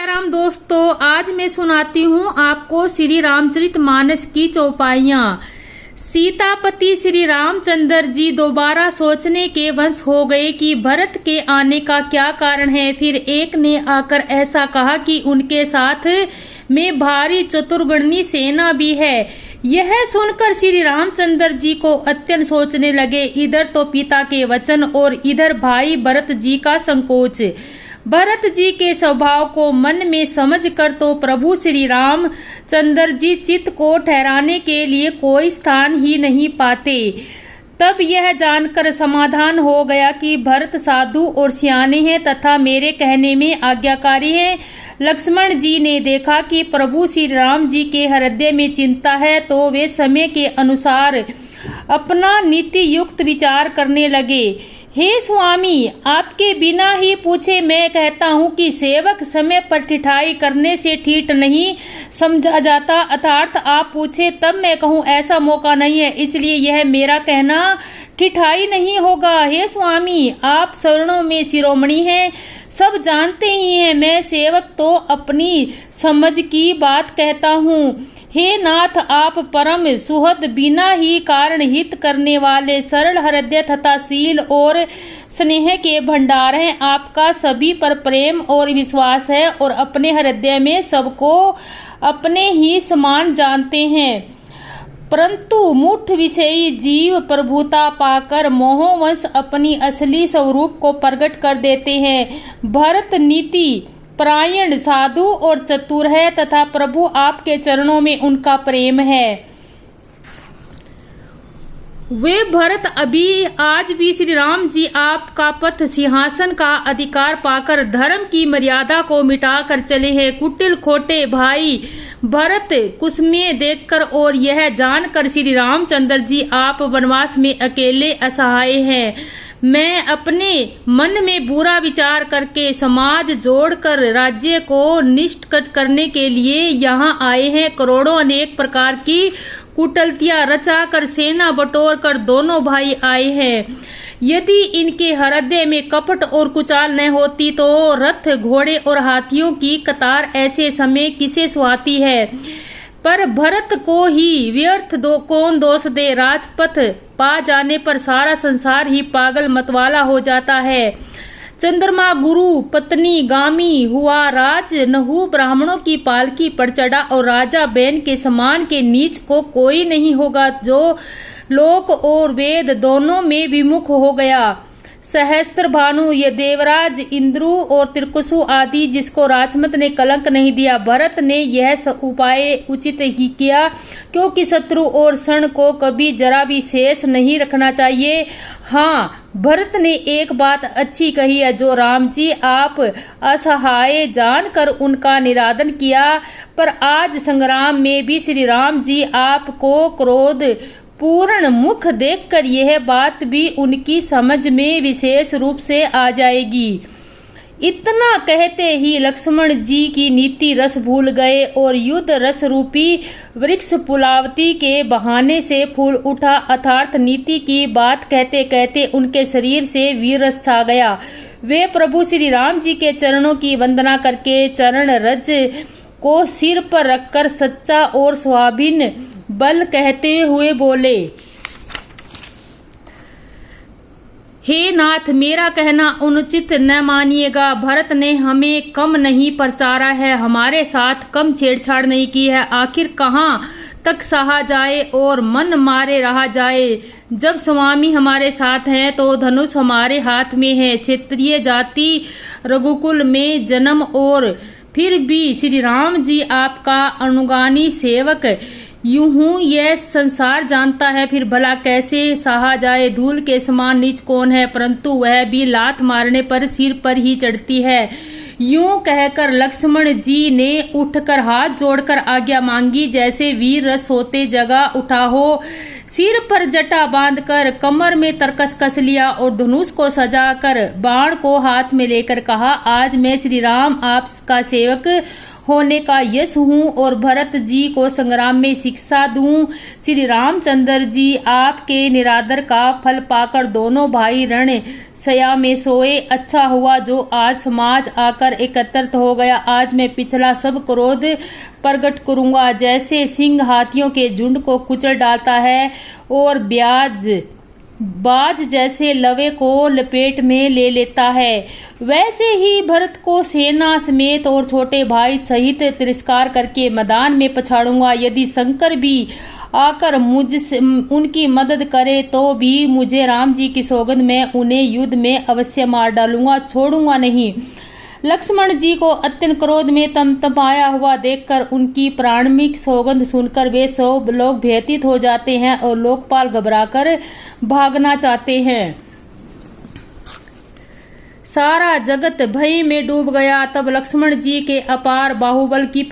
राम दोस्तों, आज मैं सुनाती हूँ आपको श्री रामचरितमानस की चौपाइयाँ। सीतापति श्री रामचंद्र जी दोबारा सोचने के वश हो गए कि भरत के आने का क्या कारण है। फिर एक ने आकर ऐसा कहा कि उनके साथ में भारी चतुर्गणी सेना भी है। यह सुनकर श्री रामचंद्र जी को अत्यंत सोचने लगे। इधर तो पिता के वचन और इधर भाई भरत जी का संकोच। भरत जी के स्वभाव को मन में समझकर तो प्रभु श्री राम चंद्र जी चित्त को ठहराने के लिए कोई स्थान ही नहीं पाते। तब यह जानकर समाधान हो गया कि भरत साधु और सियाने हैं तथा मेरे कहने में आज्ञाकारी हैं। लक्ष्मण जी ने देखा कि प्रभु श्री राम जी के हृदय में चिंता है, तो वे समय के अनुसार अपना नीति युक्त विचार करने लगे। हे स्वामी, आपके बिना ही पूछे मैं कहता हूँ कि सेवक समय पर ठिठाई करने से ठीक नहीं समझा जाता, अर्थात आप पूछे तब मैं कहूँ ऐसा मौका नहीं है, इसलिए यह मेरा कहना ठिठाई नहीं होगा। हे स्वामी, आप शरणों में शिरोमणि हैं, सब जानते ही हैं। मैं सेवक तो अपनी समझ की बात कहता हूँ। हे नाथ, आप परम सुहृद, बिना ही कारण हित करने वाले, सरल हृदय तथा शील और स्नेह के भंडार हैं। आपका सभी पर प्रेम और विश्वास है और अपने हृदय में सबको अपने ही समान जानते हैं। परंतु मूढ़ विषयी जीव प्रभुता पाकर मोहवश अपनी असली स्वरूप को प्रकट कर देते हैं। भरत नीति परायण, साधु और चतुर है तथा प्रभु आपके चरणों में उनका प्रेम है। वे भरत अभी आज भी श्री राम जी आपका पथ सिंहासन का अधिकार पाकर धर्म की मर्यादा को मिटाकर चले हैं। कुटिल खोटे भाई भरत कुसुमें देखकर और यह जानकर श्री रामचंद्र जी आप वनवास में अकेले असहाय हैं। मैं अपने मन में बुरा विचार करके समाज जोड़कर राज्य को निष्ठ करने के लिए यहाँ आए हैं। करोड़ों अनेक प्रकार की कुटिलतियां रचा कर सेना बटोर कर दोनों भाई आए हैं। यदि इनके हृदय में कपट और कुचाल न होती तो रथ, घोड़े और हाथियों की कतार ऐसे समय किसे सुहाती है। पर भरत को ही व्यर्थ कौन दोष दे। राजपथ पा जाने पर सारा संसार ही पागल मतवाला हो जाता है। चंद्रमा गुरु पत्नी गामी हुआ, राज नहु ब्राह्मणों की पालकी पर चढ़ा और राजा बैन के समान के नीच को कोई नहीं होगा जो लोक और वेद दोनों में विमुख हो गया। सहस्त्र भानु, ये देवराज इंद्रु और त्रिकुसु आदि जिसको राजमत ने कलंक नहीं दिया। भरत ने यह उपाय उचित ही किया, क्योंकि शत्रु और क्षण को कभी जरा भी शेष नहीं रखना चाहिए। हाँ, भरत ने एक बात अच्छी कही है, जो राम जी आप असहाय जानकर उनका निरादन किया, पर आज संग्राम में भी श्री राम जी आपको क्रोध पूर्ण मुख देखकर यह बात भी उनकी समझ में विशेष रूप से आ जाएगी। इतना कहते ही लक्ष्मण जी की नीति रस भूल गए और युद्ध रस रूपी वृक्ष पुलावती के बहाने से फूल उठा। अर्थात नीति की बात कहते कहते उनके शरीर से वीर रस छा गया। वे प्रभु श्री राम जी के चरणों की वंदना करके चरण रज को सिर पर रखकर सच्चा और स्वाभिन बल कहते हुए बोले, हे नाथ, मेरा कहना अनुचित न मानिएगा। भरत ने हमें कम नहीं प्रचारा है, हमारे साथ कम छेड़छाड़ नहीं की है। आखिर कहाँ तक सहा जाए और मन मारे रहा जाए। जब स्वामी हमारे साथ हैं तो धनुष हमारे हाथ में है। क्षत्रिय जाति रघुकुल में जन्म और फिर भी श्री राम जी आपका अनुगामी सेवक यूं हूँ यह संसार जानता है, फिर भला कैसे सहा जाए। धूल के समान नीच कौन है, परंतु वह भी लात मारने पर सिर पर ही चढ़ती है। यूं कहकर लक्ष्मण जी ने उठकर हाथ जोड़कर आज्ञा मांगी। जैसे वीर रस होते जगह उठा हो, सिर पर जटा बांधकर कमर में तरकस कस लिया और धनुष को सजाकर बाण को हाथ में लेकर कहा, आज मैं श्री राम आपका सेवक होने का यश हूँ और भरत जी को संग्राम में शिक्षा दूं। श्री रामचंद्र जी आपके निरादर का फल पाकर दोनों भाई रण शया में सोए। अच्छा हुआ जो आज समाज आकर एकत्रित हो गया। आज मैं पिछला सब क्रोध प्रकट करूंगा। जैसे सिंह हाथियों के झुंड को कुचल डालता है और बाज जैसे लवे को लपेट में ले लेता है, वैसे ही भरत को सेना समेत और छोटे भाई सहित तिरस्कार करके मैदान में पछाड़ूंगा। यदि शंकर भी आकर मुझसे उनकी मदद करे तो भी मुझे राम जी की सौगंध में उन्हें युद्ध में अवश्य मार डालूंगा, छोड़ूंगा नहीं। लक्ष्मण जी को अत्यंत क्रोध में तमतमाया हुआ देखकर उनकी प्राणिक सौगंध सुनकर वे सब लोग भयभीत हो जाते हैं और लोकपाल घबराकर भागना चाहते हैं। सारा जगत भय में डूब गया। तब लक्ष्मण जी के अपार बाहुबल की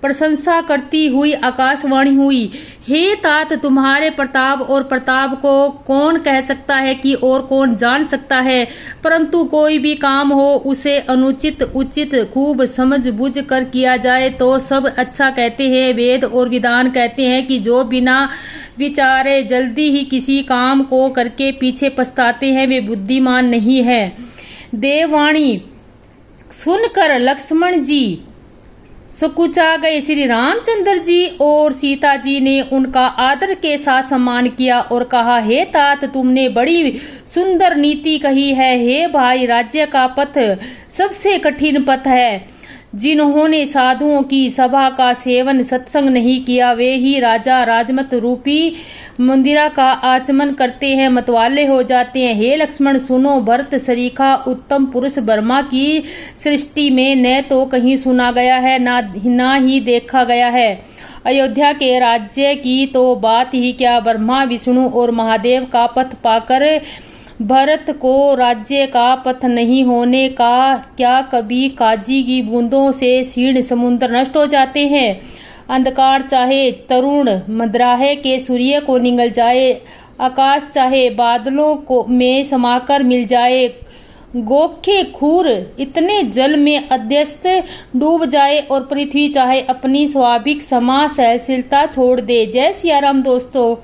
प्रशंसा करती हुई आकाशवाणी हुई। हे तात, तुम्हारे प्रताप और प्रताप को कौन कह सकता है कि और कौन जान सकता है, परंतु कोई भी काम हो उसे अनुचित उचित खूब समझ बुझ कर किया जाए तो सब अच्छा कहते हैं। वेद और विधान कहते हैं कि जो बिना विचारे जल्दी ही किसी काम को करके पीछे पछताते हैं वे बुद्धिमान नहीं है। देववाणी सुनकर लक्ष्मण जी सकुचा गए। श्री रामचंद्र जी और सीता जी ने उनका आदर के साथ सम्मान किया और कहा, हे तात, तुमने बड़ी सुंदर नीति कही है। हे भाई, राज्य का पथ सबसे कठिन पथ है। जिन्होंने साधुओं की सभा का सेवन सत्संग नहीं किया वे ही राजा राजमत रूपी मंदिरा का आचमन करते हैं, मतवाले हो जाते हैं। हे लक्ष्मण सुनो, भरत सरीखा उत्तम पुरुष ब्रह्मा की सृष्टि में न तो कहीं सुना गया है ना ही देखा गया है। अयोध्या के राज्य की तो बात ही क्या, ब्रह्मा विष्णु और महादेव का पथ पाकर भरत को राज्य का पथ नहीं होने का क्या, कभी काजी की बूंदों से क्षीण समुद्र नष्ट हो जाते हैं। अंधकार चाहे तरुण मद्राहे के सूर्य को निगल जाए, आकाश चाहे बादलों को में समाकर मिल जाए, गोखे खूर इतने जल में अध्यस्त डूब जाए और पृथ्वी चाहे अपनी स्वाभाविक समा सहनशीलता छोड़ दे। जय सिया राम दोस्तों।